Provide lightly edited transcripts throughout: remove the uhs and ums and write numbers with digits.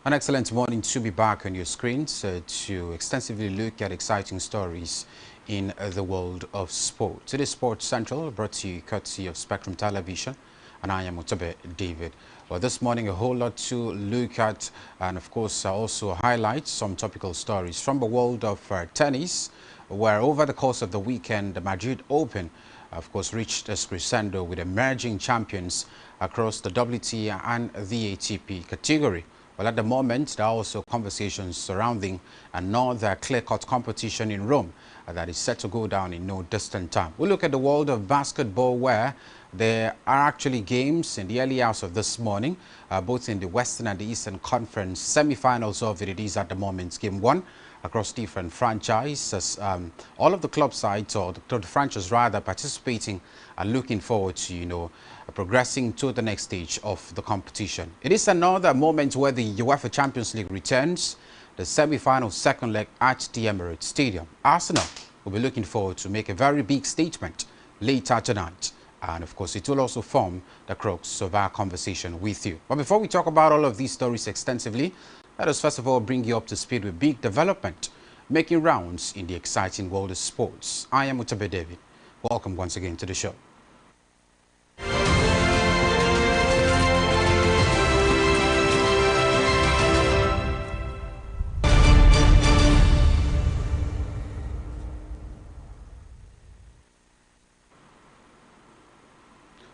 An excellent morning to be back on your screens to extensively look at exciting stories in the world of sport. Today's Sports Central brought to you courtesy of Spectrum Television, and I am Otabe David. Well, this morning a whole lot to look at, and of course also highlight some topical stories from the world of tennis, where over the course of the weekend the Madrid Open of course reached a crescendo with emerging champions across the WTA and the ATP category. Well, at the moment, there are also conversations surrounding another clear-cut competition in Rome that is set to go down in no distant time. We'll look at the world of basketball, where there are actually games in the early hours of this morning, both in the Western and the Eastern Conference semi-finals of it is at the moment. Game 1 across different franchises. All of the club sides, or the franchise rather, participating and looking forward to, progressing to the next stage of the competition. It is another moment where the UEFA Champions League returns, the semi-final second leg at the Emirates Stadium. Arsenal will be looking forward to make a very big statement later tonight. And of course, it will also form the crux of our conversation with you. But before we talk about all of these stories extensively, let us first of all bring you up to speed with big development making rounds in the exciting world of sports. I am Otabe David. Welcome once again to the show.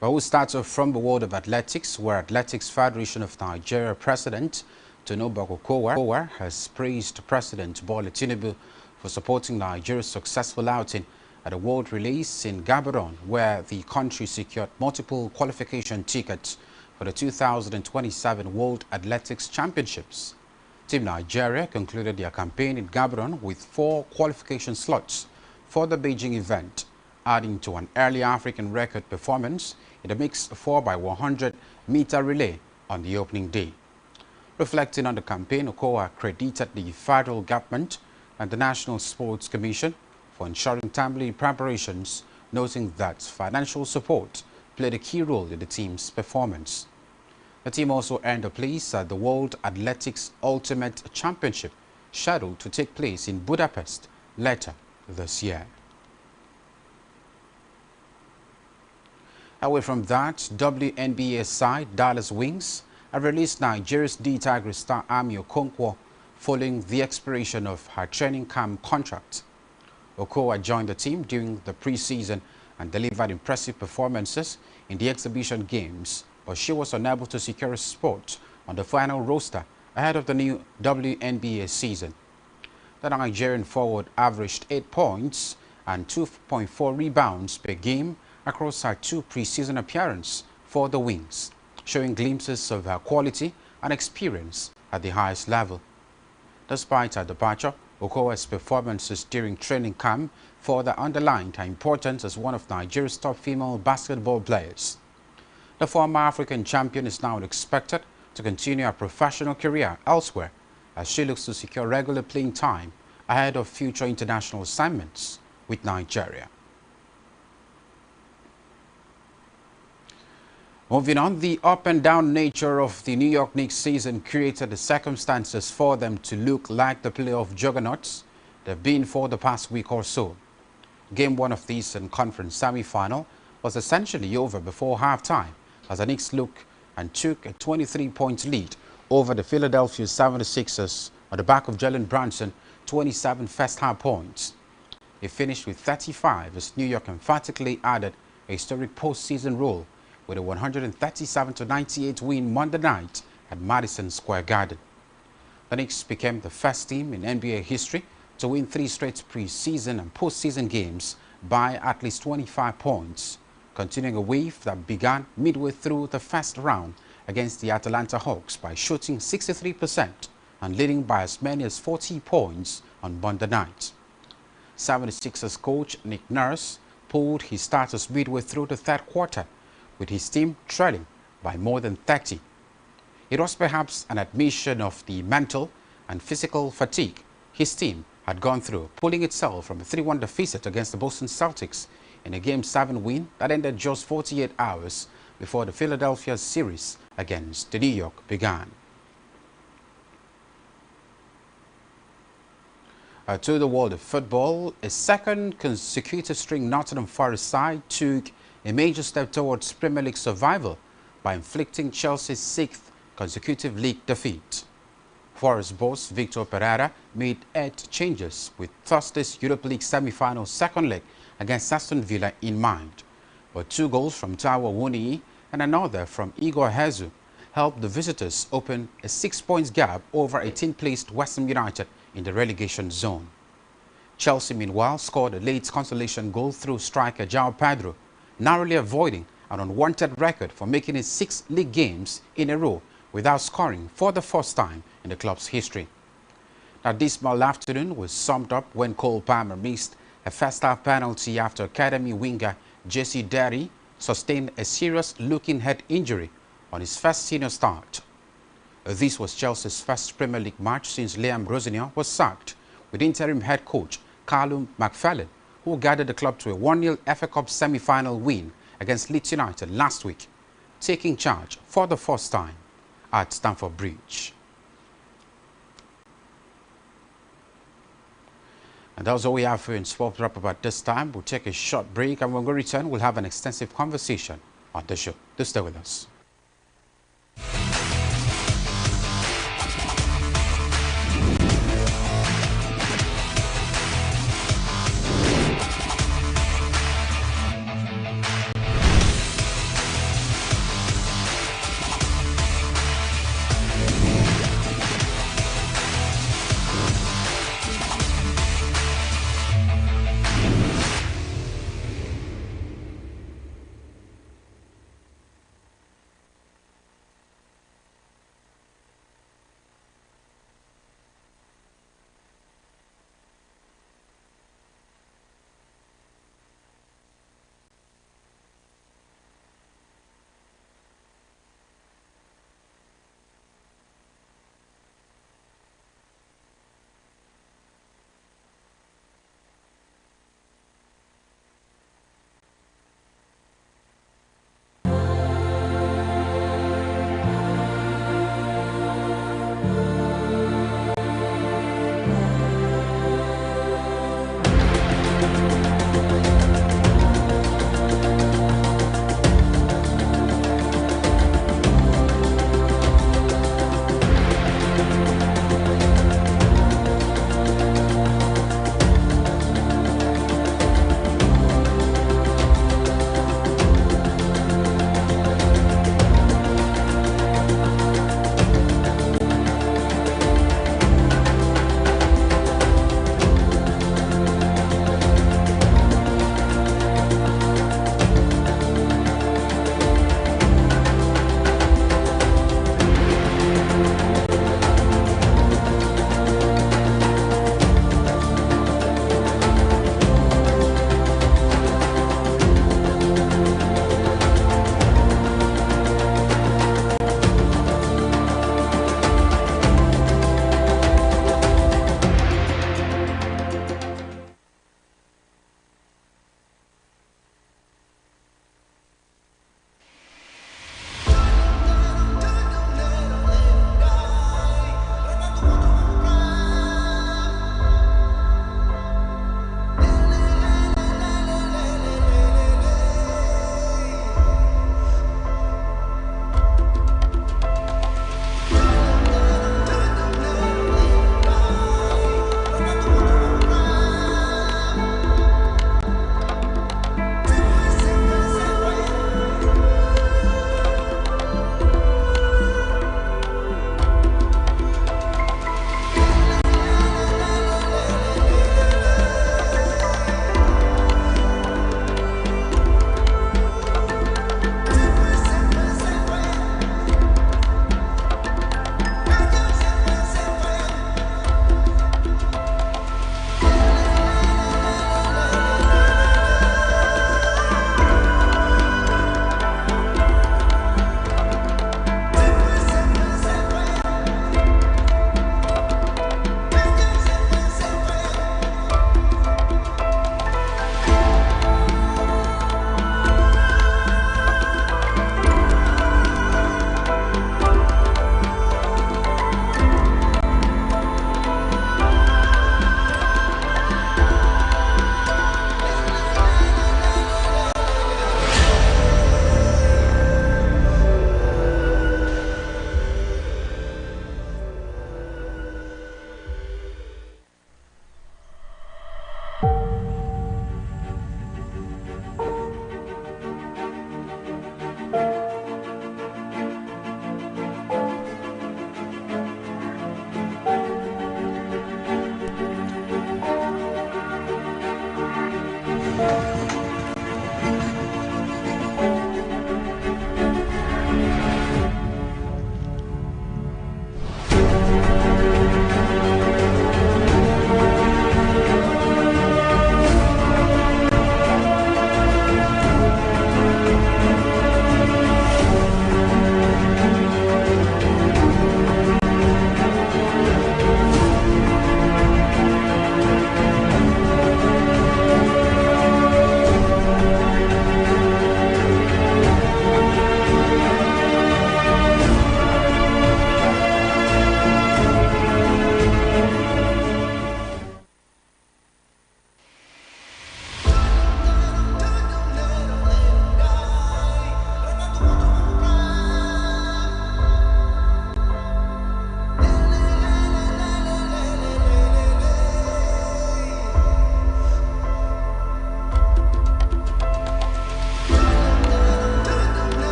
Well, we'll start off from the world of athletics, where Athletics Federation of Nigeria President Tinubu Okowa has praised President Bola Tinubu for supporting Nigeria's successful outing at a world release in Gabon, where the country secured multiple qualification tickets for the 2027 World Athletics Championships. Team Nigeria concluded their campaign in Gabon with 4 qualification slots for the Beijing event, adding to an early African record performance in the mixed 4x100 meter relay on the opening day. Reflecting on the campaign, Okowa credited the federal government and the National Sports Commission for ensuring timely preparations, noting that financial support played a key role in the team's performance. The team also earned a place at the World Athletics Ultimate Championship, scheduled to take place in Budapest later this year. Away from that, WNBA side Dallas Wings have released Nigeria's D-Tigers star Ami Okonkwo following the expiration of her training camp contract. Okowa joined the team during the preseason and delivered impressive performances in the exhibition games, but she was unable to secure a spot on the final roster ahead of the new WNBA season. The Nigerian forward averaged 8 points and 2.4 rebounds per game across her 2 preseason appearances for the Wings, showing glimpses of her quality and experience at the highest level. Despite her departure, Okowa's performances during training camp further underlined her importance as one of Nigeria's top female basketball players. The former African champion is now expected to continue her professional career elsewhere as she looks to secure regular playing time ahead of future international assignments with Nigeria. Moving on, the up-and-down nature of the New York Knicks season created the circumstances for them to look like the playoff juggernauts they've been for the past week or so. Game 1 of the Eastern Conference semi-final was essentially over before halftime as the Knicks looked and took a 23-point lead over the Philadelphia 76ers on the back of Jalen Brunson, 27 first-half points. It finished with 35 as New York emphatically added a historic postseason role with a 137-98 win Monday night at Madison Square Garden. The Knicks became the first team in NBA history to win 3 straight preseason and postseason games by at least 25 points, continuing a wave that began midway through the first round against the Atlanta Hawks by shooting 63% and leading by as many as 40 points on Monday night. 76ers coach Nick Nurse pulled his starters midway through the third quarter, with his team trailing by more than 30. It was perhaps an admission of the mental and physical fatigue his team had gone through, pulling itself from a 3-1 deficit against the Boston Celtics in a Game 7 win that ended just 48 hours before the Philadelphia series against the New York began. To the world of football, a second consecutive string Nottingham Forest side took a major step towards Premier League survival by inflicting Chelsea's sixth consecutive league defeat. Forest boss Victor Pereira made 8 changes with Thursday's Europa League semi-final second leg against Aston Villa in mind. But 2 goals from Taiwo Awoniyi and another from Igor Hezu helped the visitors open a 6-point gap over 18th-placed West Ham United in the relegation zone. Chelsea, meanwhile, scored a late consolation goal through striker João Pedro, narrowly avoiding an unwanted record for making it 6 league games in a row without scoring for the first time in the club's history. That dismal afternoon was summed up when Cole Palmer missed a first-half penalty after academy winger Jesse Derry sustained a serious-looking head injury on his first senior start. This was Chelsea's first Premier League match since Liam Rosenior was sacked, with interim head coach Callum McFarlane, who guided the club to a 1-0 FA Cup semi-final win against Leeds United last week, taking charge for the first time at Stamford Bridge. And that's all we have for you in Sports Wrap Up at this time. We'll take a short break, and when we return, we'll have an extensive conversation on the show. Do stay with us.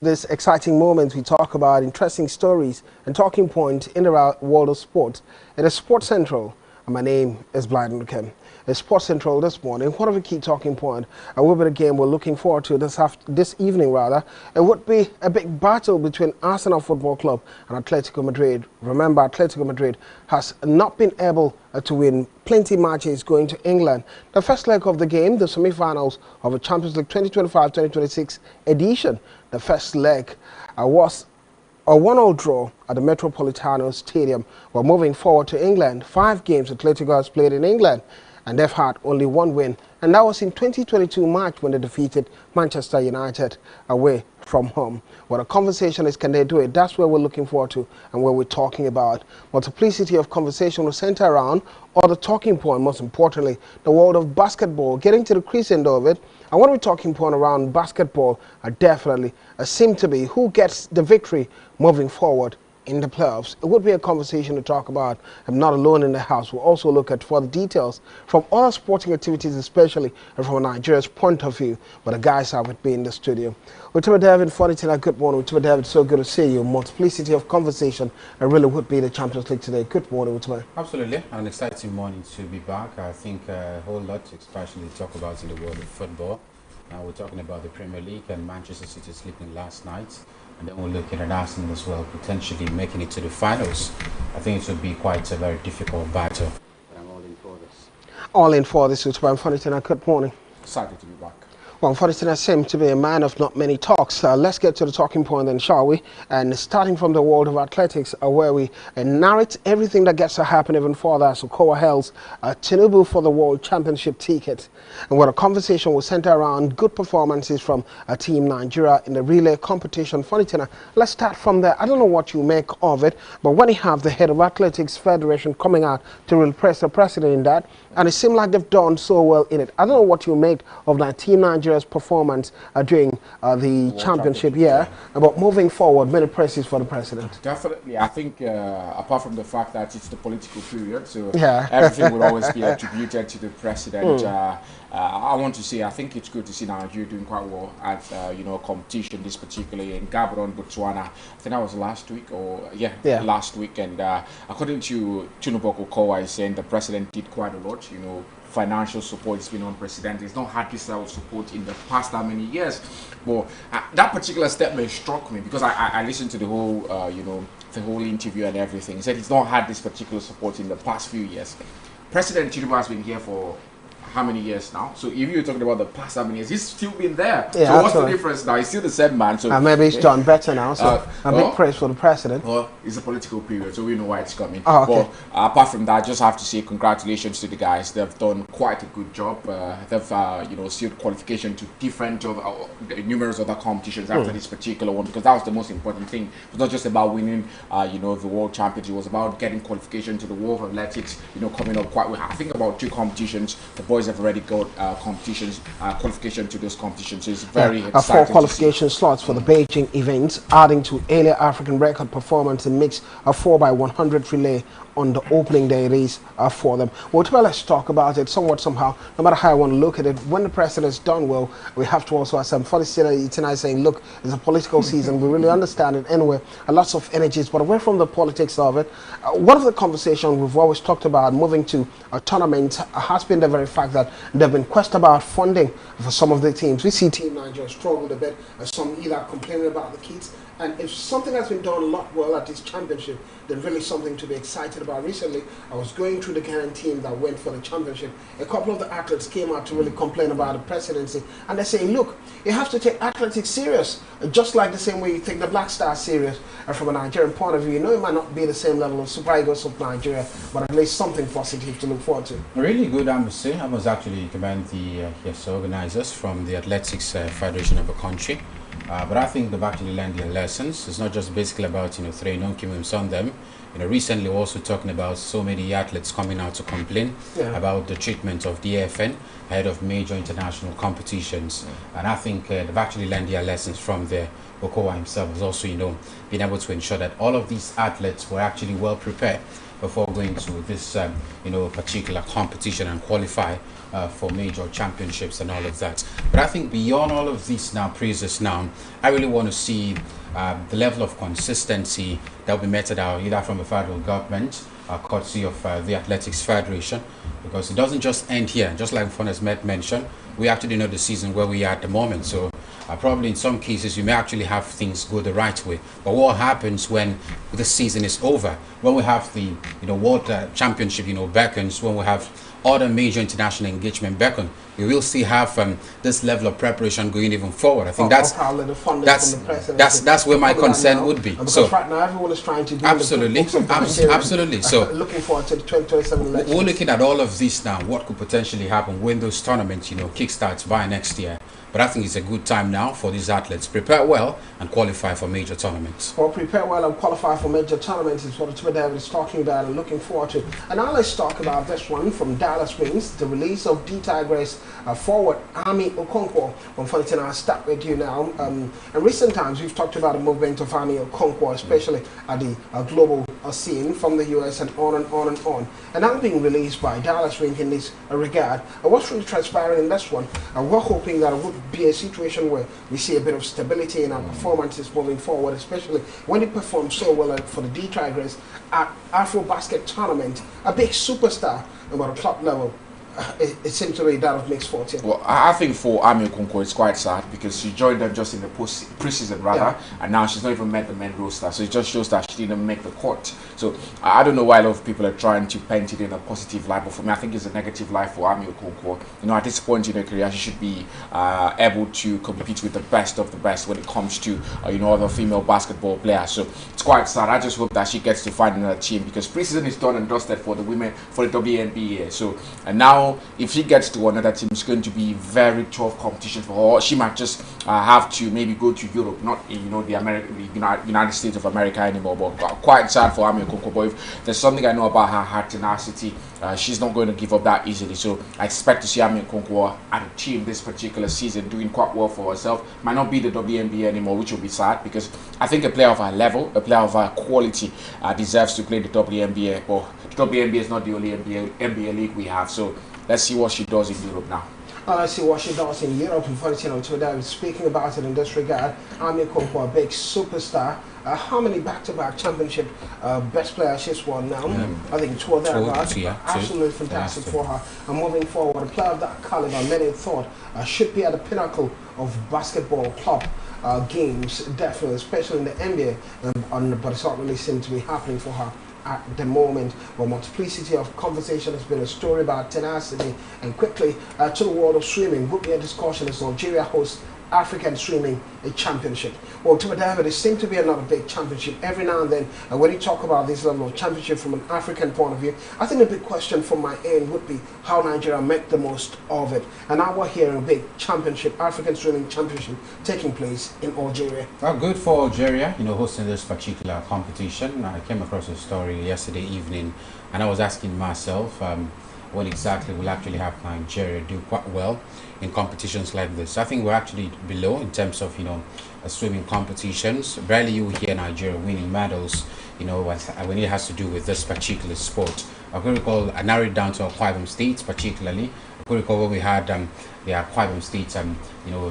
these exciting moments, we talk about interesting stories and talking points in the world of sport. It is Sports Central, and my name is Blyden Lukem. It's Sports Central this morning. One of the key talking points, a little bit of game we're looking forward to this evening, rather. It would be a big battle between Arsenal Football Club and Atletico Madrid. Remember, Atletico Madrid has not been able to win plenty matches going to England. The first leg of the game, the semi-finals of the Champions League 2025-2026 edition, the first leg was a 1-1 draw at the Metropolitano Stadium. We're moving forward to England. 5 games Atletico has played in England, and they've had only 1 win. And that was in 2022 March when they defeated Manchester United away from home. What a conversation is, can they do it? That's where we're looking forward to and where we're talking about. Multiplicity of conversation will center around, or the talking point, most importantly, the world of basketball, getting to the crescendo of it. And what we're talking point around basketball are definitely seem to be who gets the victory moving forward in the playoffs. It would be a conversation to talk about. I'm not alone in the house. We'll also look at further details from other sporting activities, especially from Nigeria's point of view. But the guys are with me in the studio. Utuma David, Fonitina, good morning. Utuma David, so good to see you. Multiplicity of conversation. It really would be the Champions League today. Good morning, Utuma. Absolutely. An exciting morning to be back. I think a whole lot to especially talk about in the world of football. We're talking about the Premier League and Manchester City sleeping last night. And then we're looking at Arsenal as well, potentially making it to the finals. I think it would be quite a very difficult battle. But I'm all in for this. All in for this, Utuma. Fonitina, good morning. Excited to be back. Well, Fonitina seems to be a man of not many talks. Let's get to the talking point then, shall we? And starting from the world of athletics, where we narrate everything that gets to happen even further. So Kowa Hells, Tinubu for the World Championship ticket. And what a conversation will center around good performances from Team Nigeria in the relay competition. Fonitina, let's start from there. I don't know what you make of it, but when you have the head of Athletics Federation coming out to really press the precedent in that, and it seemed like they've done so well in it. I don't know what you make of that Team Nigeria's performance during the championship year, but moving forward, many praises for the president. Definitely. I think apart from the fact that it's the political period, so yeah. everything will always be attributed to the president. I want to say I think it's good to see Nigeria doing quite well at competition, this particularly in Gabon, Botswana. I think that was last week last week. And according to Tinubu Kowa, is saying the president did quite a lot. Financial support has been unprecedented. It's not had this level of support in the past that many years. But that particular statement struck me because I listened to the whole the whole interview and everything. He said he's not had this particular support in the past few years. President Tinubu has been here for how many years now? So if you're talking about the past how many years, he's still been there. Yeah, so what's the difference now? He's still the same man. So maybe he's done better now. So a big praise for the president. Well, it's a political period, so we know why it's coming. Oh, okay. But apart from that, I just have to say congratulations to the guys. They've done quite a good job. They've sealed qualification to different numerous other competitions after this particular one, because that was the most important thing. It was not just about winning the world championship. It was about getting qualification to the World of Athletics. Coming up quite well. I think about 2 competitions. The boys have already got qualification to those competitions. So it's very exciting. 4 qualification slots for the Beijing events, adding to earlier African record performance in mix of 4x100 relay on the opening day race for them. Well, let's talk about it somewhat somehow. No matter how I want to look at it, when the president's done well, we have to also have some funny tonight saying, look, it's a political season. We really understand it anyway. Lots of energies, but away from the politics of it, one of the conversations we've always talked about moving to a tournament has been the very fact that there have been questions about funding for some of the teams. We see Team Nigeria struggled a bit, some either complaining about the kits. And if something has been done a lot well at this championship, then really something to be excited about. Recently, I was going through the Ghanaian team that went for the championship. A couple of the athletes came out to really complain about the presidency. And they're saying, look, you have to take athletics serious, just like the same way you take the Black Stars serious. And from a Nigerian point of view, it might not be the same level of Super Eagles of Nigeria, but at least something positive to look forward to. Really good, I must say. I must actually commend the organizers from the Athletics Federation of the country. But I think they've actually learned their lessons. It's not just basically about throwing documents on them. Recently we're also talking about so many athletes coming out to complain about the treatment of the AFN ahead of major international competitions. And I think they've actually learned their lessons from there. Okowa himself has also been able to ensure that all of these athletes were actually well prepared before going to this, particular competition and qualify for major championships and all of that. But I think beyond all of these now praises now, I really want to see the level of consistency that will be meted out either from the federal government, courtesy of the Athletics Federation, because it doesn't just end here. Just like Funes mentioned, we actually know the season where we are at the moment. So probably in some cases you may actually have things go the right way. But what happens when the season is over? When we have the World Championship beckons, when we have other major international engagement beckon, we will still have this level of preparation going even forward. I think that's where my concern would be. Because so right now everyone is trying to do absolutely. So looking forward to the 2027 elections. We're looking at all of this now. What could potentially happen when those tournaments, kickstarts by next year? But I think it's a good time now for these athletes prepare well and qualify for major tournaments. Well, prepare well and qualify for major tournaments is what Twitter David is talking about and looking forward to. And now let's talk about this one from Dallas Wings, the release of D Tigers forward Ami Okonkwo. Unfortunately, I'll start with you now. In recent times, we've talked about the movement of Ami Okonkwo, especially at the global scene from the US and on and on and on. And now being released by Dallas Wings in this regard. What's really transpiring in this one? We're hoping that it would be a situation where we see a bit of stability in our performances moving forward, especially when they perform so well for the D Tigers at Afro Basket Tournament, a big superstar about a club level. It seems to be that of mixed fortune. Well, I think for Ami Okonkwo it's quite sad because she joined them just in the preseason rather, and now she's not even met the main roster. So it just shows that she didn't make the court. So I don't know why a lot of people are trying to paint it in a positive light, but for me I think it's a negative light for Ami Okonkwo. At this point in her career, she should be able to compete with the best of the best when it comes to other female basketball players. So it's quite sad. I just hope that she gets to find another team because preseason is done and dusted for the women for the WNBA. So and now, if she gets to another team, it's going to be very tough competition for her. She might just have to maybe go to Europe, not the United States of America anymore. But quite sad for Ami Okonkwo. But if there's something I know about her tenacity, she's not going to give up that easily. So I expect to see Ami Okonkwo at a team this particular season doing quite well for herself. Might not be the WNBA anymore, which will be sad because I think a player of her level, a player of her quality, deserves to play the WNBA. But the WNBA is not the only NBA league we have. So let's see what she does in Europe now. Let's see what she does in Europe. Unfortunately, today speaking about it in this regard, Ami Okonkwo, a big superstar. How many back-to-back championship best players she's won now? I think two of them. Absolutely fantastic for her. And moving forward, a player of that caliber, many thought should be at the pinnacle of basketball club games, definitely, especially in the NBA. But it's not really seemed to be happening for her at the moment. Well, multiplicity of conversation has been a story about tenacity. And quickly to the world of swimming, would be a discussion as Nigeria hosts African Swimming Championship. Well, to David, it seems to be another big championship every now and then. When you talk about this level of championship from an African point of view, I think the big question from my end would be how Nigeria make the most of it. And now we're hearing a big championship, African Swimming Championship, taking place in Algeria. Well, good for Algeria, hosting this particular competition. I came across a story yesterday evening, and I was asking myself, when exactly will actually have Nigeria do quite well in competitions like this. I think we're actually below in terms of swimming competitions. Rarely you hear Nigeria winning medals when it has to do with this particular sport. I could recall, I narrowed it down to Akwa Ibom State particularly. I could recall when we had the Akwa Ibom State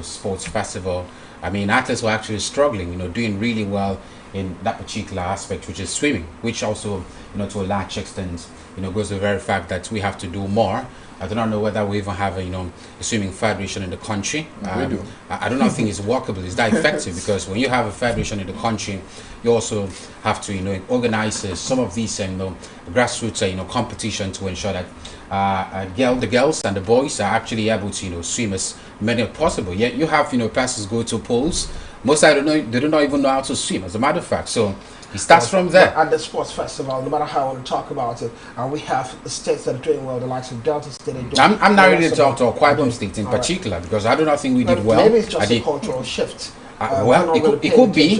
sports festival. I mean, athletes were actually struggling, doing really well in that particular aspect, which is swimming, which also, to a large extent, goes to the very fact that we have to do more. I do not know whether we even have a swimming federation in the country. We do. I do not think it's workable. It's that effective because when you have a federation in the country, you also have to organize some of these grassroots competition to ensure that the girls and the boys are actually able to swim as many as possible. Yet you have persons go to pools. Most I don't know, they do not even know how to swim, as a matter of fact. So it starts from there. At the sports festival, no matter how I want to talk about it, we have states that are doing well, the likes of Delta State. I'm not really talking to Akwa Ibom State in particular because I do not think we did well. Maybe it's just a cultural shift. Well, it could be.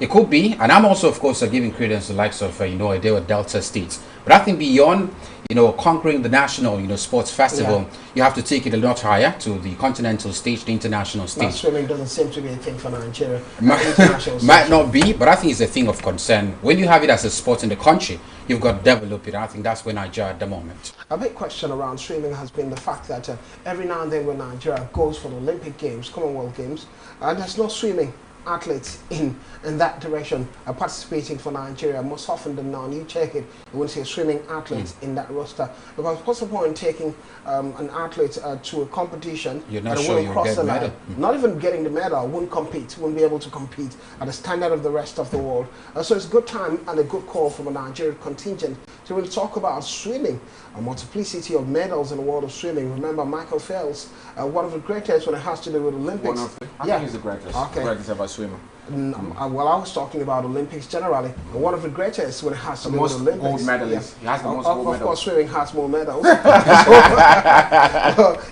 It could be, and I'm also, of course, giving credence to the likes of Delta State. But I think beyond, conquering the national, sports festival, you have to take it a lot higher to the continental stage, the international Now, stage. swimming doesn't seem to be a thing for Nigeria. Might not be, but I think it's a thing of concern. When you have it as a sport in the country, you've got to develop it. I think that's where Nigeria at the moment. A big question around swimming has been the fact that every now and then when Nigeria goes for the Olympic Games, Commonwealth Games, there's no swimming athletes in that direction participating for Nigeria. Most often than not, you check it, you won't see swimming athletes in that roster. Because what's the point in taking an athlete to a competition You're not and sure won't you'll cross get the medal. line? Not even getting the medal, won't compete, won't be able to compete at the standard of the rest of the world. So it's a good time and a good call from a Nigerian contingent to really talk about swimming, a multiplicity of medals in the world of swimming. Remember Michael Phelps, one of the greatest when it has to do with Olympics. I think he's the greatest. Okay. Greatest ever swimmer. Well, I was talking about Olympics generally. One of the greatest when it has to do with Most Olympics. gold medalists. He has the most gold Of medals. course, swimming has more medals.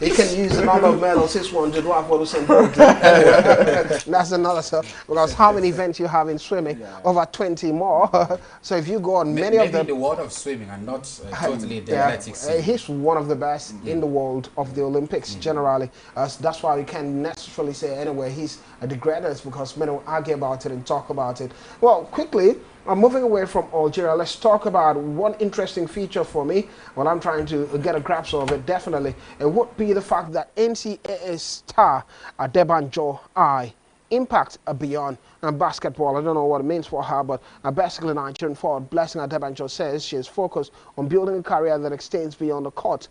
He can use a number of medals. This one did what Usain Bolt did. That's another stuff. Because how many events you have in swimming? Over 20 more. So if you go on many of them, the world of swimming and not totally the athletics. he's one of the best in the world of the Olympics generally. That's why we can't necessarily say anyway he's the greatest, because many will argue about it and talk about it. Well, quickly, moving away from Algeria, let's talk about one interesting feature for me when I'm trying to get a grasp of it. Definitely, it would be the fact that NCAA star Adebanjo I impact beyond basketball. I don't know what it means for her, but basically Nigerian forward Blessing Adebanjo says she is focused on building a career that extends beyond the court.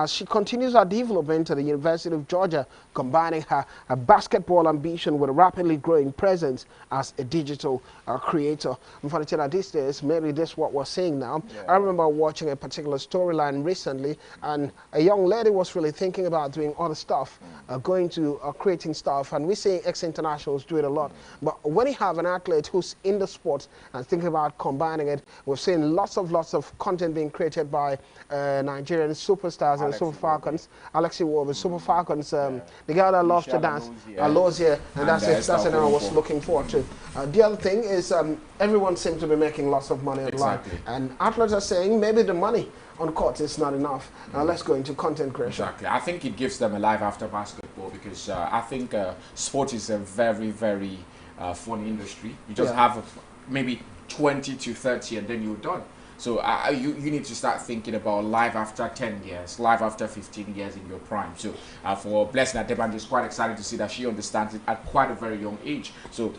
She continues her development at the University of Georgia, combining her basketball ambition with a rapidly growing presence as a digital creator. And for the thing that these days, maybe this is what we're seeing now. I remember watching a particular storyline recently, and a young lady was really thinking about doing other stuff, going to creating stuff, and we see ex-internationals do it a lot. But when you have an athlete who's in the sport and thinking about combining it, we've seen lots of content being created by Nigerian superstars and Super Falcons. Alexi Iwobi, Super Falcons, the girl that loves to dance, Alozie, and that's it. That's what I was looking forward to. The other thing is everyone seems to be making lots of money online, and athletes are saying maybe the money on court is not enough. Let's go into content creation. Exactly. I think it gives them a life after basketball, because I think sport is a very, very fun industry. You just have maybe 20 to 30 and then you're done. So you need to start thinking about life after 10 years, life after 15 years in your prime. So for Blessing Adebanjo, it's quite exciting to see that she understands it at quite a very young age. So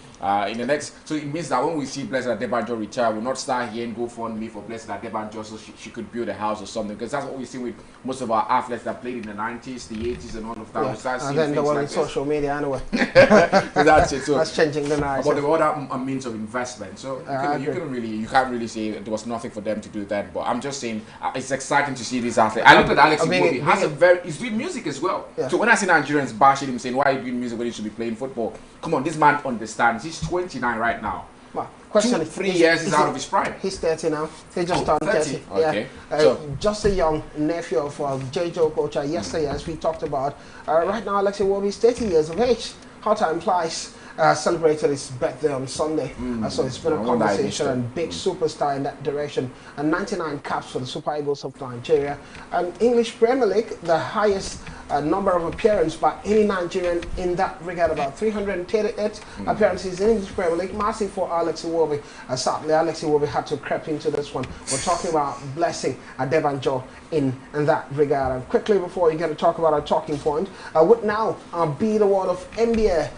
in the next, so it means that when we see Blessing Adebanjo retire, we'll not start here and go for me for Blessing Adebanjo so she could build a house or something, because that's what we see with most of our athletes that played in the 90s, the 80s, and all of that. We start And then the one like on social media anyway. So that's it. So that's changing the narrative. but the other means of investment. So you can't really say there was nothing for them to do then. But I'm just saying it's exciting to see this athlete. I looked at Alex Iwobi. He's doing music as well. Yeah. So when I see Nigerians bashing him saying, why are you doing music when you should be playing football? Come on, this man understands. He's 29 right now. Well, question 3 years is out of his prime. He's 30 now. He just turned 30. Okay. Yeah. Just a young nephew of J.J. Okocha yesterday, as we talked about. Right now, Alexi Iwobi is 30 years of age. How time flies. Celebrated his birthday on Sunday. So it's been a conversation and big superstar in that direction. And 99 caps for the Super Eagles of Nigeria. And English Premier League, the highest number of appearances by any Nigerian in that regard, about 338 appearances in English Premier League. Massive for Alexi Iwobi. Sadly, Alexi Iwobi had to creep into this one. We're talking about Blessing Adebanjo in that regard. And quickly, before you get to talk about our talking point, would now be the world of NBA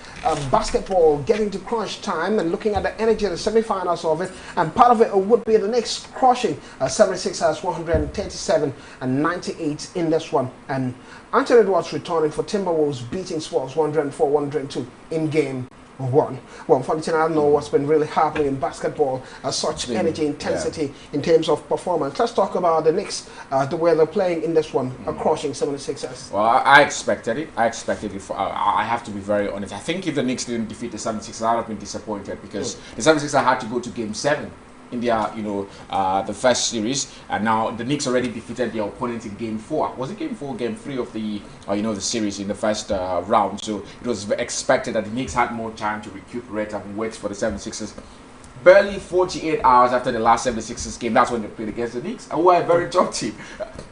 basketball getting to crunch time and looking at the energy of the semi-finals of it, and part of it would be the Knicks crushing 76ers 137 and 98 in this one, and Anthony Edwards returning for Timberwolves beating Spurs 104-102 in game one. Well, unfortunately, I don't know what's been really happening in basketball, such energy, intensity in terms of performance. Let's talk about the Knicks, the way they're playing in this one, crushing 76ers. Well, I expected it. I have to be very honest. I think if the Knicks didn't defeat the 76ers, I'd have been disappointed, because the 76ers had to go to game 7 in their, the first series, and now the Knicks already defeated their opponent in game 4. Was it game 4, game 3 of the, the series in the first round? So it was expected that the Knicks had more time to recuperate and wait for the 76ers barely 48 hours after the last 76ers game, that's when they played against the Knicks, and we're a very tough team.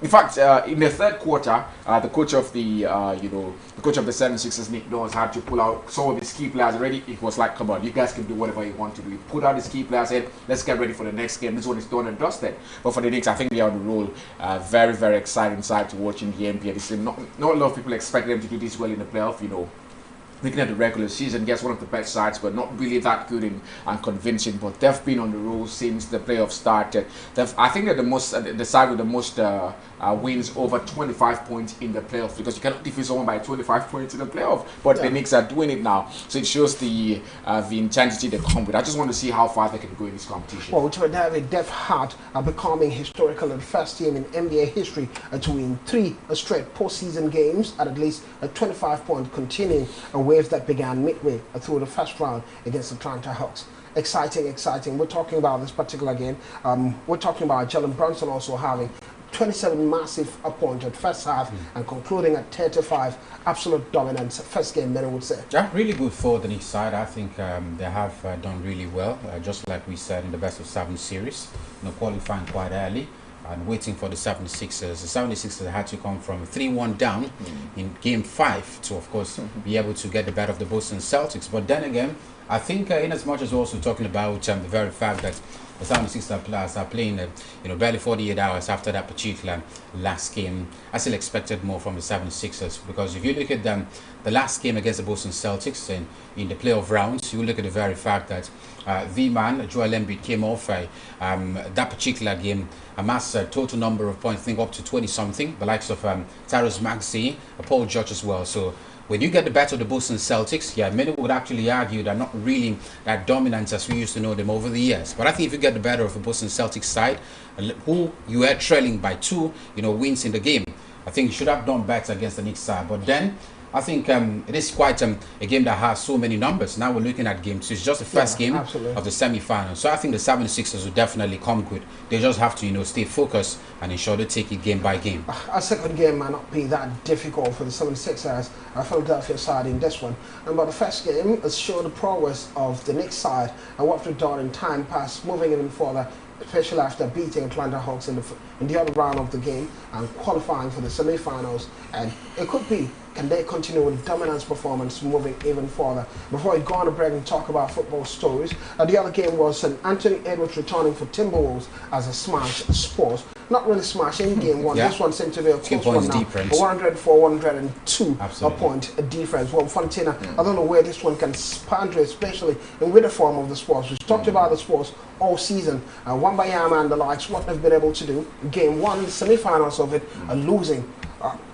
In fact, in the third quarter, the coach of the the coach of the 76ers, Nick Nurse, had to pull out some of his key players already. It was like, come on, you guys can do whatever you want to do. He put out his key players, said, let's get ready for the next game. This one is done and dusted. But for the Knicks, I think they are on the roll. Very, very exciting side to watch in the NBA. This is not a lot of people expect them to do this well in the playoff, looking at the regular season, guess one of the best sides, but not really that good and convincing. But they've been on the roll since the playoffs started. I think they're the side with the most wins over 25 points in the playoffs, because you cannot defeat someone by 25 points in the playoff. But the Knicks are doing it now, so it shows the intensity they come with. I just want to see how far they can go in this competition. Well, to have a depth heart becoming historical and the first team in NBA history to win 3 straight postseason games at least a 25-point continuing a wave that began midway through the first round against the Atlanta Hawks. Exciting. We're talking about this particular game. We're talking about Jalen Brunson also having 27 massive appointed first half and concluding at 35 absolute dominance first game, many would say. Yeah, really good for the Knicks side. I think they have done really well, just like we said in the best of 7 series, qualifying quite early and waiting for the 76ers. The 76ers had to come from 3-1 down in game 5 to, of course, be able to get the better of the Boston Celtics. But then again, I think in as much as we're also talking about the very fact that the 76ers players are playing barely 48 hours after that particular last game, I still expected more from the 76ers, because if you look at them, the last game against the Boston Celtics in the playoff rounds, you look at the very fact that the man, Joel Embiid, came off that particular game, amassed a total number of points, I think up to 20-something, the likes of Tyrese Maxey, Paul George as well. So when you get the better of the Boston Celtics, yeah, many would actually argue they're not really that dominant as we used to know them over the years. But I think if you get the better of the Boston Celtics side, who you are trailing by 2, wins in the game, I think you should have done better against the Knicks side. But then I think it is quite a game that has so many numbers. Now we're looking at game 2. It's just the first game of the semi-final. So I think the 76ers will definitely come good. They just have to, stay focused and ensure they take it game by game. A second game might not be that difficult for the 76ers, Philadelphia side in this one. But the first game has shown the progress of the Knicks side and what they've done in time past, moving even further, especially after beating Atlanta Hawks in the other round of the game and qualifying for the semi-finals. And it could be, can they continue with dominance performance moving even further? Before we go on a break and talk about football stories, the other game was Anthony Edwards returning for Timberwolves as a smash Spurs. Not really smashing game one. This one seemed to be a close one now. 104, 102 point difference. Well, Fontina, I don't know where this one can span to, especially in with the form of the Spurs. We've talked about the Spurs all season. Wambayama and the likes, what they've been able to do. Game 1, the semi-finals of it, are losing.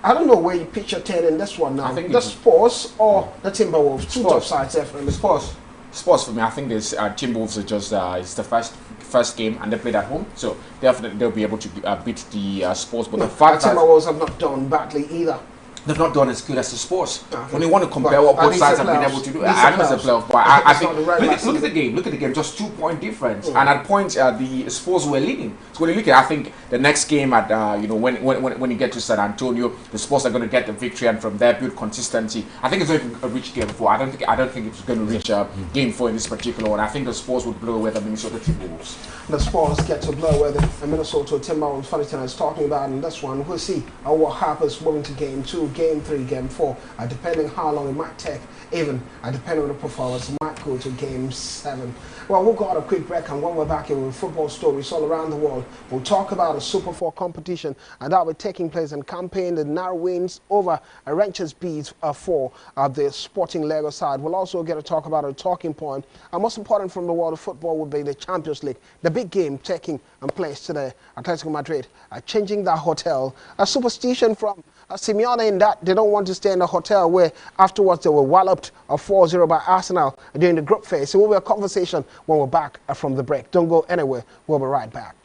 I don't know where you pitch your 10 in this one now. I think the Spurs or the Timberwolves. Two top sides definitely. Spurs for me. I think this Timberwolves are just it's the first game and they played at home, so definitely they'll be able to beat the Spurs. But the fact that Timberwolves have not done badly either. They've not done as good as the Spurs. When you want to compare what both sides have been able to do, I know it's a playoff, but I think look at the game. Look at the game. Just 2-point difference, and at points the Spurs were leading. So when you look at, I think the next game at when you get to San Antonio, the Spurs are going to get the victory, and from there build consistency. I think it's going to reach game 4. I don't think it's going to reach game 4 in this particular one. I think the Spurs would blow away the Minnesota Timberwolves. The Spurs get to blow away the Minnesota Timberwolves. Funny is talking about in this one. We'll see what happens moving to game 2. Game 3, game 4, depending how long it might take, even depending on the performance, it might go to game 7. Well, we'll go on a quick break, and when we're back here with football stories all around the world, we'll talk about a Super 4 competition that will be taking place in campaign, the narrow wins over Ranchers Beach for the Sporting Lagos side. We'll also get to talk about a talking point, and most important from the world of football would be the Champions League, the big game taking place today. Atletico Madrid changing their hotel, a superstition from Simeone in that they don't want to stay in a hotel where afterwards they were walloped 4-0 by Arsenal during the group phase. So we'll be a conversation when we're back from the break. Don't go anywhere. We'll be right back.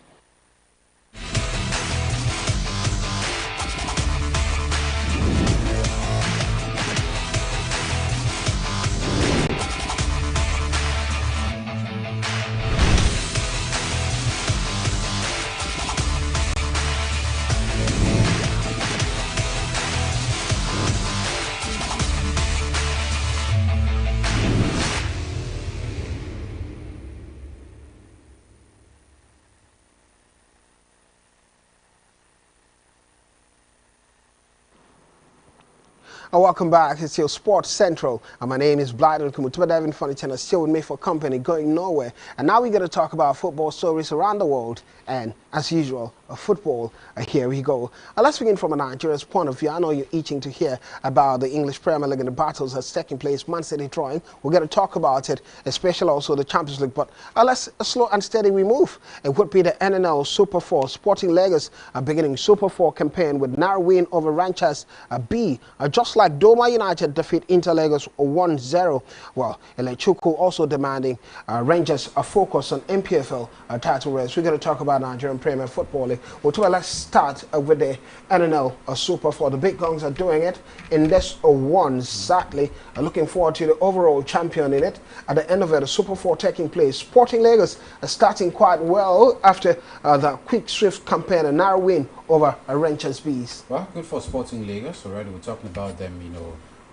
Welcome back. It's your Sports Central. And my name is Blyden Kumutuba Devin Funny Channel, still with me for company, going nowhere. And now we're going to talk about football stories around the world. And as usual, football. Here we go. Let's begin from a Nigeria's point of view. I know you're itching to hear about the English Premier League and the battles that's taking place. Man City drawing. We're going to talk about it, especially also the Champions League. But let's slow and steady we move. It would be the NNL Super 4. Sporting Lagos beginning Super 4 campaign with narrow win over Ranchers B. Just like Doma United defeat Inter Lagos 1-0. Well, Elechukwu also demanding Rangers a focus on MPFL title race. We're going to talk about Nigerian Premier Football League. Well, let's start with the NNL Super 4. The big guns are doing it in this one. Sadly, looking forward to the overall champion in it. At the end of it, the Super 4 taking place. Sporting Lagos starting quite well after the quick, swift campaign, a narrow win over Rangers Bees. Well, good for Sporting Lagos. Already we're talking about them,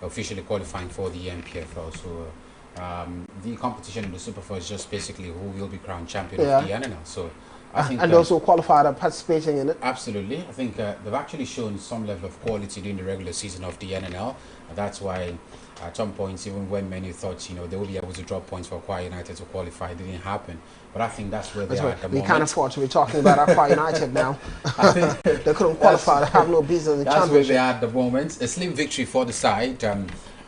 officially qualifying for the MPFL. So the competition in the Super 4 is just basically who will be crowned champion of the NNL. So I think, and those who qualified are participating in it. Absolutely. I think they've actually shown some level of quality during the regular season of the NNL. That's why at some points, even when many thought they will be able to drop points for Akwa United to qualify, it didn't happen. But I think that's where they are at the moment. We can't afford to be talking about Akwa United now. They couldn't qualify. They have no business in the championship. That's where they are at the moment. A slim victory for the side.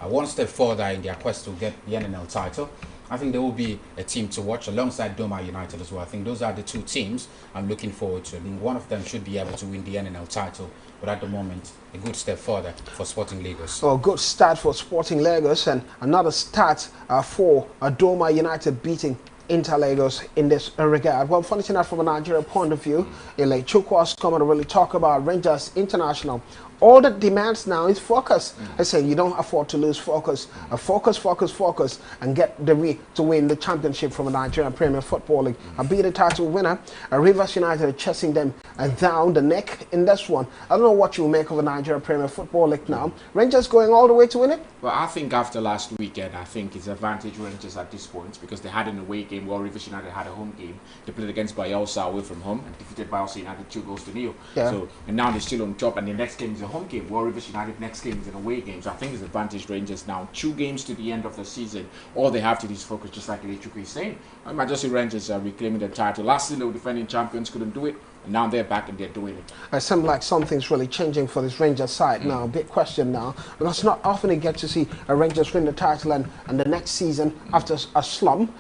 One step further in their quest to get the NNL title. I think there will be a team to watch alongside Doma United as well. I think those are the two teams I'm looking forward to. I think one of them should be able to win the NNL title. But at the moment, a good step further for Sporting Lagos. Oh, good start for Sporting Lagos, and another start for Doma United beating Inter Lagos in this regard. Well, funny enough, from a Nigerian point of view, Elechukwu has come and really talk about Rangers International. All that demands now is focus. I say you don't afford to lose focus. Focus, and get the way to win the championship from the Nigerian Premier Football League. Be the title winner. Rivers United chasing them down the neck in this one. I don't know what you make of the Nigerian Premier Football League now. Rangers going all the way to win it? Well, I think after last weekend, I think it's advantage Rangers at this point because they had an away game while Rivers United had a home game. They played against Bayelsa away from home and defeated Bayelsa United 2-0. Yeah. So, and now they're still on top, and the next game is a home game. While Rivers United next game is an away game. So I think it's advantage Rangers now. 2 games to the end of the season. All they have to do is focus, just like Elechukwu is saying. I might just say Rangers are reclaiming the title. Last season they were defending champions, couldn't do it. And now they're back and they're doing it. It seems like something's really changing for this Rangers side now. Big question now. Because not often you get to see a Rangers win the title and the next season, after a slump,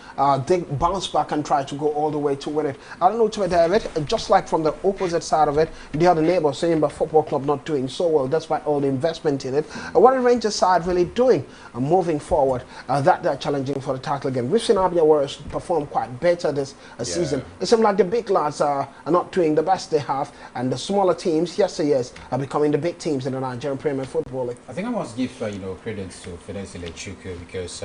they bounce back and try to go all the way to win it. I don't know, to David, just like from the opposite side of it, the other neighbor saying the football club not doing so well despite all the investment in it. What is Rangers side really doing moving forward that they're challenging for the title again? We've seen Abia Warriors perform quite better this season. It seems like the big lads are not doing the best they have, and the smaller teams, yes, are becoming the big teams in the Nigerian Premier Football League. I think I must give credence to Fidense Elechukwu because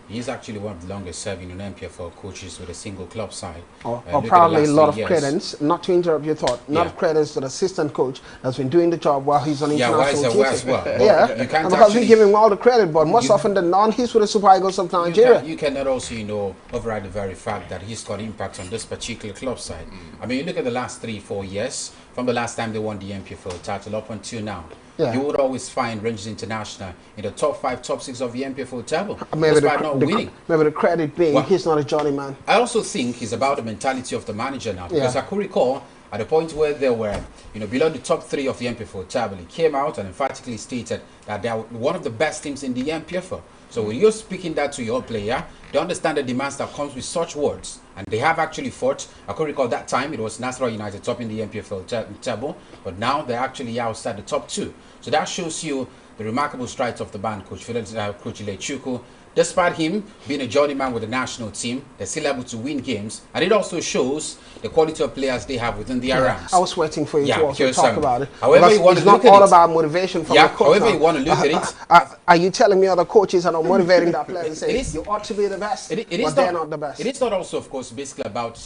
he's actually one of the longest serving MPFL coaches with a single club side. Or probably a lot of credence, not to interrupt your thought, not of credence to the assistant coach that's been doing the job while he's on international team. As well. Yeah, because we give him all the credit, but most often than not, he's with the Super Eagles of Nigeria. You cannot also, override the very fact that he's got impact on this particular club side. I mean, you look at the last 3-4 years, from the last time they won the MPFL title up until now. Yeah. You would always find Rangers International in the top 5, top 6 of the MPFL table, despite not winning. Maybe the credit being he's not a journeyman. I also think it's about the mentality of the manager now, because I could recall at the point where they were, below the top 3 of the MPFL table, he came out and emphatically stated that they are one of the best teams in the MPFL. So when you're speaking that to your player, they understand the demands that comes with such words. And they have actually fought. I could recall that time it was Nasarawa United top in the MPFL table, but now they're actually outside the top 2. So that shows you the remarkable strides of the band coach, Coach Elechukwu. Despite him being a journeyman with the national team, they're still able to win games. And it also shows the quality of players they have within their ranks. I was waiting for you to also talk about it. However you want to look at it. It's not all about motivation from the coach. However you want to look at it. Are you telling me other coaches are not motivating that player and saying you ought to be the best, but they're not the best? It is not also, of course, basically about,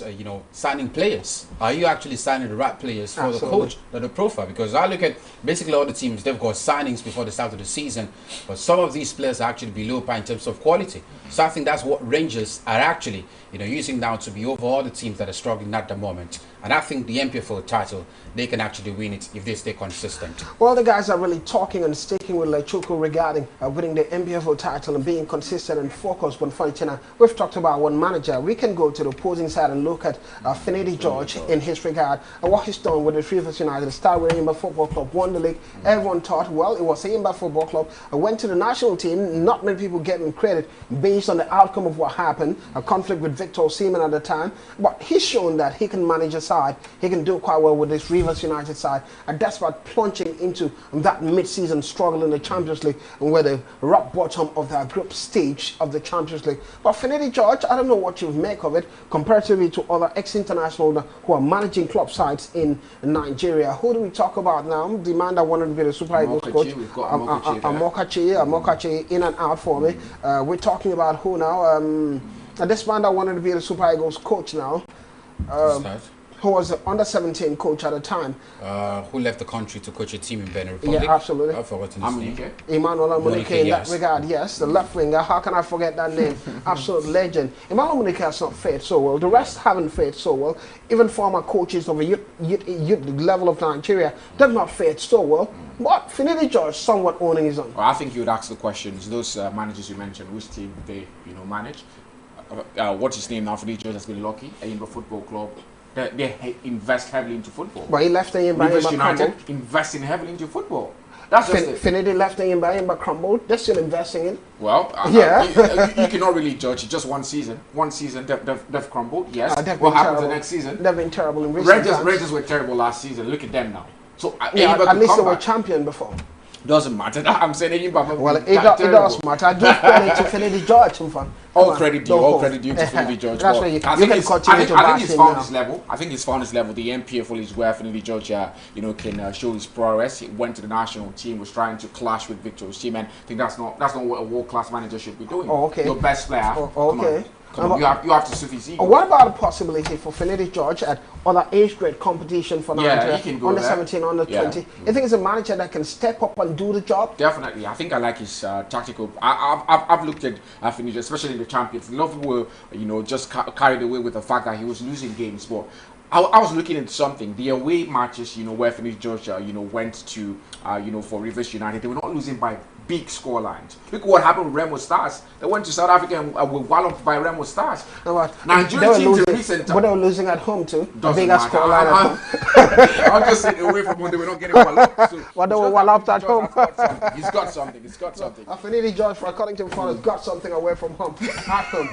signing players. Are you actually signing the right players for the coach, the profile? Because I look at basically all the teams, they've got signings before they start out of the season, but some of these players are actually below par in terms of quality. So I think that's what Rangers are actually, using now to be over all the teams that are struggling at the moment. And I think the MPFL title, they can actually win it if they stay consistent. Well, the guys are really talking and sticking with Lechuku regarding winning the MPFL title and being consistent and focused. When Faritina, we've talked about one manager. We can go to the opposing side and look at Finidi George in his regard and what he's done with the Rivers United. Started with Imba Football Club, won the league. Everyone thought, well, it was Imba Football Club. Went to the national team. Not many people gave him credit based on the outcome of what happened. A conflict with Victor Osimhen at the time. But he's shown that he can manage a side. He can do quite well with this Rivers United side. And that's what plunging into that mid-season struggle in the Champions League and where the rock bottom of that group stage of the Champions League. But Finidi George, I don't know what you make of it comparatively to other ex-international who are managing club sides in Nigeria. Who do we talk about now? The man that wanted to be the Super Eagles coach. We've got Amokachi. Amokachi in and out for me. We're talking about who now? This man that wanted to be the Super Eagles coach now. Who was the under-17 coach at the time. Who left the country to coach a team in Benin Republic. Yeah, absolutely. I've forgotten his name. Emmanuel Amunike in that regard, yes. The left winger, how can I forget that name? Absolute legend. Emmanuel Amunike has not fared so well. The rest haven't fared so well. Even former coaches of a youth level of Nigeria, they've not fared so well. But Finidi George somewhat owning his own. Well, I think you would ask the questions. Those managers you mentioned, which team they manage? What's his name now? Finidi George has been lucky. Ayimba Football Club. They invest heavily into football. But he left Rivers United investing heavily into football. That's just Finidi left Ayimba crumbled. They're still investing in. Well, yeah. You cannot really judge it. Just one season. One season they've crumbled. Yes. What happens the next season? They've been terrible in recent times. Rangers were terrible last season. Look at them now. So at least they were champion before. Doesn't matter. I'm saying well, it does matter. I give credit to Finidi George. All credit due to Finidi George. That's why you can continue to I think he's found his level. I think he's found his level. The MPFL is where Finidi George, can show his progress. He went to the national team, was trying to clash with Victor Osimhen. I think that's not what a world-class manager should be doing. Oh, okay. Your best player. Oh, okay. Come on, you have to suit his ego. What about the possibility for Finidi George at other age grade competition for Nigeria, under 17, under 20? You think it's a manager that can step up and do the job? Definitely. I think I like his tactical. I've looked at Finidi, especially in the Champions. A lot of people were, just carried away with the fact that he was losing games, but I was looking at something. The away matches, where Finidi George, went to, for Rivers United, they were not losing by big score lines. Look what happened with Remo Stars. They went to South Africa and were walloped by Remo Stars. Nigerian teams in recent time. But they were losing at home too. A bigger score line at home. I was just saying away from home, they were not getting walloped. So but they were walloped at home. He's got something. Finidi George, according to Fon, has got something away from home. At home.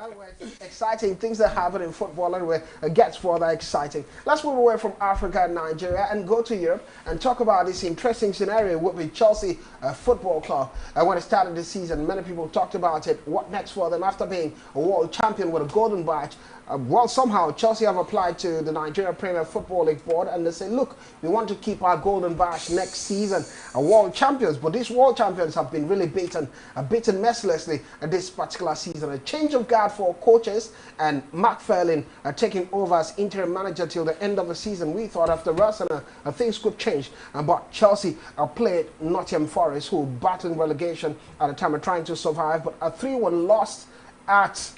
Anyway, exciting things that happen in football anyway. It gets further exciting. Let's move away from Africa and Nigeria and go to Europe and talk about this interesting scenario with Chelsea Football Club. When it started this season, many people talked about it. What next for them after being a world champion with a golden badge? Well, somehow Chelsea have applied to the Nigeria Premier Football League board and they say, look, we want to keep our golden badge next season. World champions, but these world champions have been really beaten mercilessly this particular season. A change of guard for coaches and Mark Fairlin taking over as interim manager till the end of the season. We thought after Arsenal things could change, but Chelsea played Nottingham Forest, who battling relegation at the time of trying to survive, but a 3-1 loss at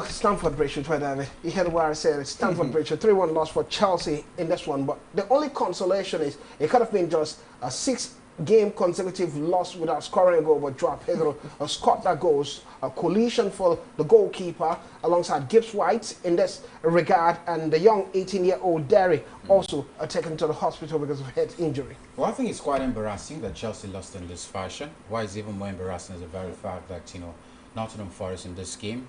Stamford Bridge, David. You heard what I said. It's Stamford Bridge, a 3-1 loss for Chelsea in this one. But the only consolation is it could have been just a 6-game consecutive loss without scoring a goal, but Joao Pedro scored that goals. A collision for the goalkeeper alongside Gibbs White in this regard, and the young 18-year-old Derry also taken to the hospital because of head injury. Well, I think it's quite embarrassing that Chelsea lost in this fashion. Why is even more embarrassing is the very fact that, Nottingham Forest in this game,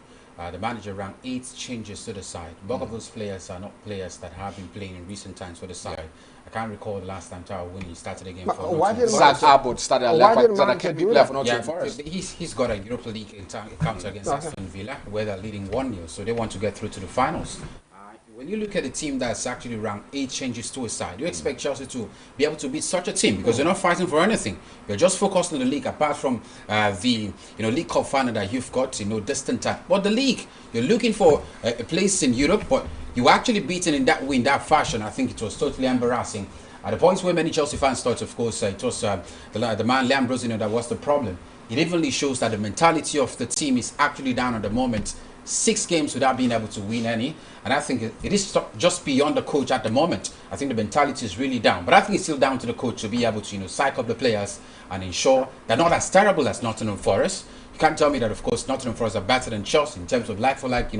the manager ran 8 changes to the side. Both of those players are not players that have been playing in recent times for the side. I can't recall the last time Tara Winnie started a game for Zach Abbott started at left Nottingham Forest. He's got a Europa League encounter against Aston Villa where they're leading 1-0, so they want to get through to the finals. When you look at a team that's actually ran 8 changes to a side, you expect Chelsea to be able to beat such a team because they're not fighting for anything. You're just focused on the league, apart from the League Cup final that you've got distant time. But the league, you're looking for a place in Europe, but you were actually beaten in that way, in that fashion. I think it was totally embarrassing. At the point where many Chelsea fans thought, of course, it was the man Liam Brosino that was the problem. It evenly shows that the mentality of the team is actually down at the moment. 6 games without being able to win any, and I think it is just beyond the coach at the moment. I think the mentality is really down, but I think it's still down to the coach to be able to psych up the players and ensure they're not as terrible as Nottingham Forest. You can't tell me that, of course, Nottingham Forest are better than Chelsea in terms of like-for-like,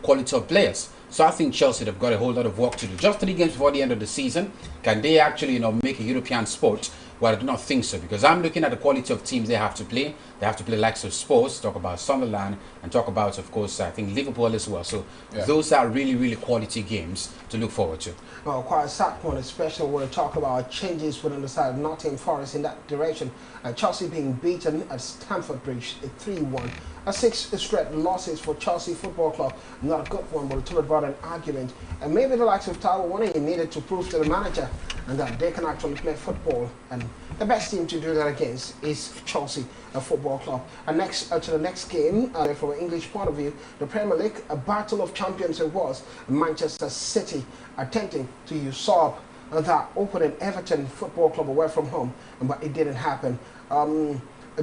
quality of players. So I think Chelsea have got a whole lot of work to do. Just 3 games before the end of the season, can they actually, make a European sport? Well, I do not think so, because I'm looking at the quality of teams they have to play. They have to play likes of Spurs, talk about Sunderland, and talk about, of course, I think Liverpool as well. So those are really, really quality games to look forward to. Well, quite a sad point, especially when we talk about changes within the side of Nottingham Forest in that direction. Chelsea being beaten at Stamford Bridge 3-1. 6 straight losses for Chelsea Football Club. Not a good one, but it's about an argument. And maybe the likes of Taiwo Awoniyi needed to prove to the manager and that they can actually play football. And the best team to do that against is Chelsea Football Club. And next to the next game, from an English point of view, the Premier League, a battle of champions it was. Manchester City attempting to usurp that opening Everton Football Club away from home, but it didn't happen.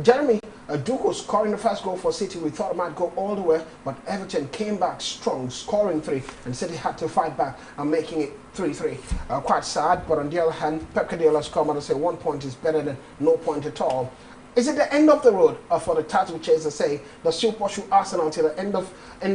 Jeremy Doku scoring the first goal for City. We thought it might go all the way, but Everton came back strong, scoring 3, and City had to fight back and making it 3-3. Quite sad, but on the other hand, Pep Guardiola's come out and say 1 point is better than no point at all. Is it the end of the road for the title chasers? Say they'll still pursue Arsenal till the end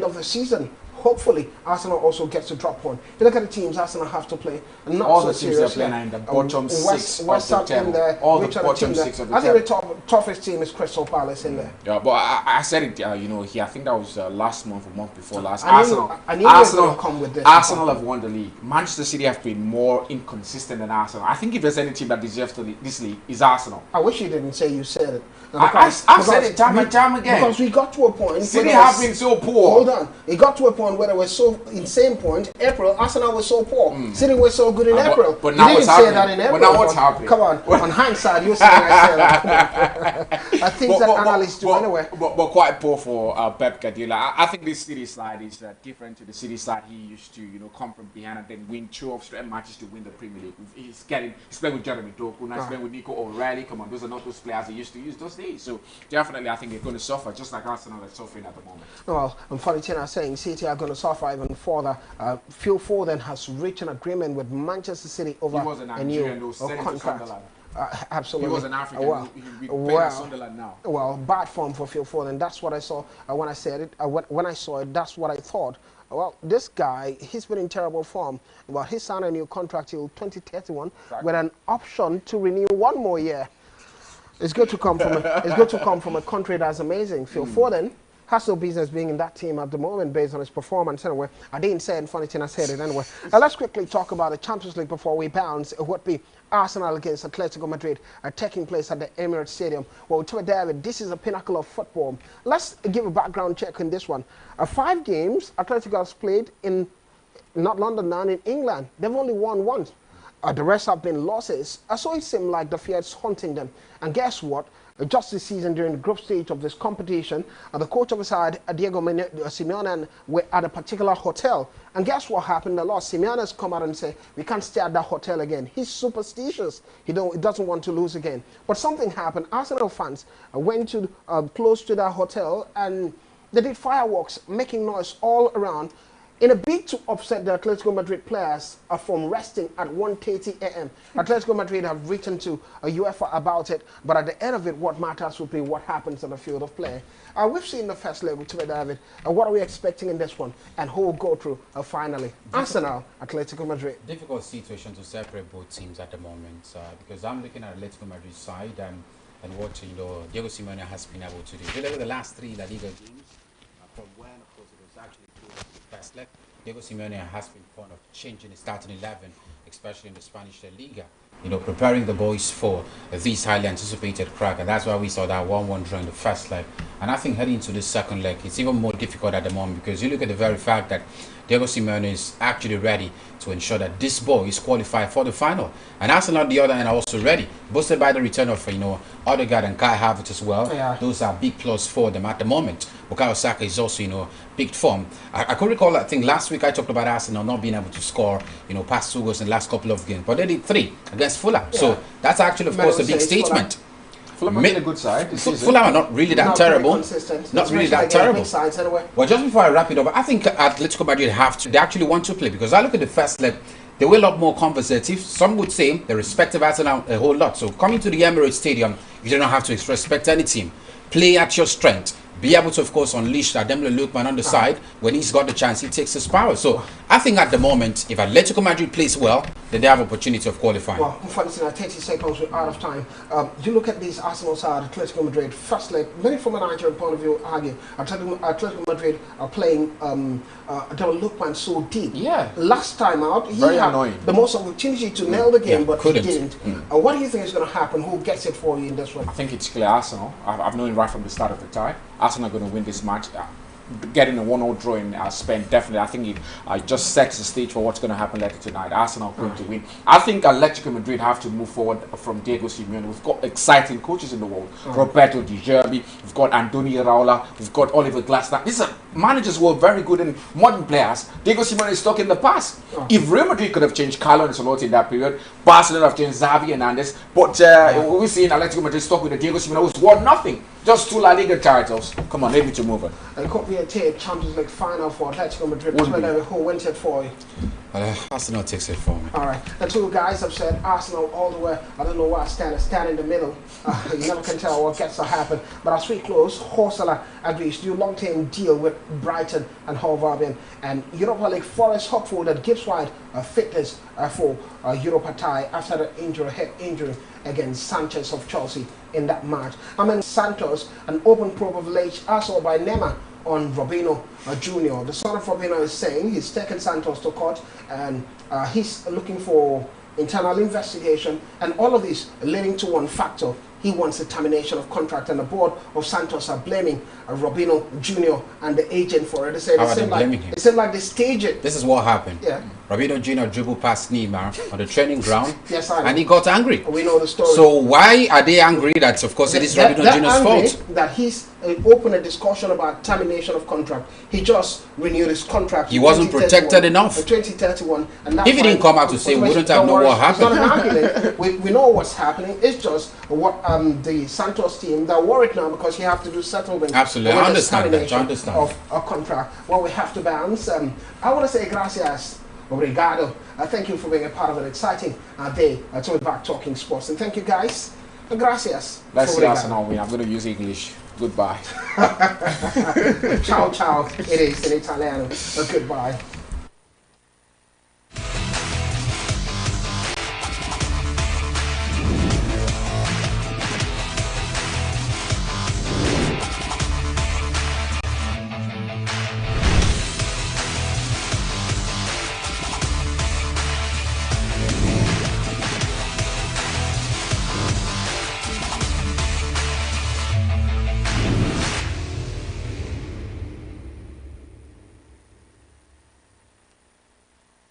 of the season? Hopefully, Arsenal also gets a drop point. If you look at the teams Arsenal have to play, not all so the teams seriously. are playing in the bottom 6 West of the Ham in there. all the which are bottom team 6 of the I think the toughest team is Crystal Palace in there. Yeah, but I said it, here. I think that was last month or month before last. I knew Arsenal come with this. Arsenal have won the league. Manchester City have been more inconsistent than Arsenal. I think if there's any team that deserves this league, is Arsenal. I wish you didn't say you said it. I've said it time and time again. Because we got to a point. City have been so poor. Hold on. It got to a point where they were so insane point. April, Arsenal was so poor. City was so good in April. But now you what's didn't say that in April. But now what's happening? Come on. On hindsight, you're saying I said that. I think that analysts do anyway. But quite poor for Pep Guardiola. I think this City side is different to the City side he used to, come from behind and then win 2 of straight matches to win the Premier League. He's playing with Jeremy Doku, now he's playing with Nico O'Reilly. Come on, those are not those players he used to use those days. So definitely, I think they're going to suffer, just like Arsenal is suffering at the moment. Well, unfortunately, I'm saying City are going to suffer even further. Phil Foden has reached an agreement with Manchester City over a new contract. Absolutely. He was an African. He playing at Sunderland now. Well, bad form for Phil Foden. That's what I saw when I said it. When I saw it, that's what I thought. Well, this guy, he's been in terrible form. But he signed a new contract till 2031 with an option to renew 1 more year. It's good to come from a country that's amazing. Phil Foden has no business being in that team at the moment based on his performance anyway. I didn't say it, funny thing, I said it anyway. Now let's quickly talk about the Champions League before we bounce. It would be Arsenal against Atletico Madrid taking place at the Emirates Stadium. Well, to David, this is a pinnacle of football. Let's give a background check on this one. 5 games Atletico has played in not London now, in England. They've only won once. The rest have been losses. So it seemed like the fear is haunting them. And guess what? Just this season, during the group stage of this competition, the coach of the side, Diego Simeone, were at a particular hotel. And guess what happened? The loss. Simeone has come out and said, we can't stay at that hotel again. He's superstitious. He doesn't want to lose again. But something happened. Arsenal fans went to close to that hotel and they did fireworks, making noise all around, in a bid to upset the Atletico Madrid players from resting at 1:30 a.m. Atletico Madrid have written to UEFA about it, but at the end of it, what matters will be what happens on the field of play. We've seen the first leg with David. What are we expecting in this one? And who will go through finally? Arsenal, Atletico Madrid. Difficult situation to separate both teams at the moment because I'm looking at Atletico Madrid's side and what Diego Simeone has been able to do. If you look at the last 3 La Liga games, from when, of course, it was actually the first leg, Diego Simeone has been fond of changing his starting 11, especially in the Spanish La Liga. Preparing the boys for this highly anticipated crack, and that's why we saw that 1-1 draw in the first leg And I think heading into the second leg, it's even more difficult at the moment because you look at the very fact that Diego Simeone is actually ready to ensure that this boy is qualified for the final. And Arsenal, on the other hand, are also ready, boosted by the return of, Odegaard and Kai Havertz as well. Yeah. Those are big plus for them at the moment. Bukayo Saka is also, big form. I could recall, I think last week I talked about Arsenal not being able to score, past 2 goals in the last couple of games, but they did 3 against Fulham. Yeah. So that's actually, of course, a big statement. Fulham are a good side. Fulham are not really that terrible. Not really that terrible. Anyway. Well, just before I wrap it up, I think Atletico Madrid they actually want to play, because I look at the first leg, they were a lot more conversative. Some would say they respect Arsenal a whole lot. So coming to the Emirates Stadium, you do not have to respect any team. Play at your strength. Be able to, of course, unleash Ademola Lookman on the side. When he's got the chance, he takes his power. So I think at the moment, if Atletico Madrid plays well, then they have opportunity of qualifying. Well, unfortunately, 30 seconds, we're out of time. You look at these Arsenal side, Atletico Madrid, first leg, many from a Nigerian point of view argue Atletico Madrid are playing Ademola Lookman so deep. Yeah. Last time out, he had the most opportunity to nail the game, but he didn't. What do you think is going to happen? Who gets it for you in this one? I think it's clear Arsenal. I've known it right from the start of the tie. Arsenal are going to win this match. Getting a 1-0 draw in Spain, definitely, I think it just sets the stage for what's going to happen later tonight. Arsenal are going to win. I think Atletico Madrid have to move forward from Diego Simeone. We've got exciting coaches in the world. Roberto Di Gerbi, we've got Antonio Iraola, we've got Oliver Glasner. These are managers who are very good in modern players. Diego Simeone is stuck in the past. If Real Madrid could have changed Carlo Ancelotti in that period, Barcelona have changed Xavi Hernandez, but we're seeing Atletico Madrid stuck with the Diego Simeone who's won nothing. Just 2 La Liga titles. Come on, maybe to move on. And it could be a Champions League final for Atletico Madrid. Who wins it for you? Arsenal takes it for me. All right. The 2 guys have said Arsenal all the way. I don't know where I stand in the middle. You never can tell what gets to happen. But as we close, Horsala agrees to do a long-term deal with Brighton and Hove Albion. And Europa League Forest hopeful that Gibbs White fitness for Europa tie after the head injury against Sanchez of Chelsea in that match. Santos, an open probe of late assault by Neymar on Robinho Jr. The son of Robinho is saying he's taken Santos to court and he's looking for internal investigation, and all of this leading to one factor. He wants the termination of contract, and the board of Santos are blaming Robinho Jr. and the agent for it. They say it seemed like they staged it. This is what happened. Yeah. Robinho Jr. dribbled past Neymar on the training ground, yes, and he got angry. We know the story. So why are they angry? That of course it is Robinho Jr.'s fault. That he's opened a discussion about termination of contract. He just renewed his contract. He wasn't protected enough. 2031, and that's if he didn't come out to say, we wouldn't have known what happened. It's not an argument. we know what's happening. It's just what the Santos team, they're worried now because you have to do settlement. Absolutely, I understand that. I understand. Of a contract. Well, we have to bounce. I want to say gracias. Obrigado. Thank you for being a part of an exciting day. To be back talking sports. And thank you guys. Gracias. Let's see Arsenal win. I'm going to use English. Goodbye. Ciao, ciao. It is in Italiano. Goodbye.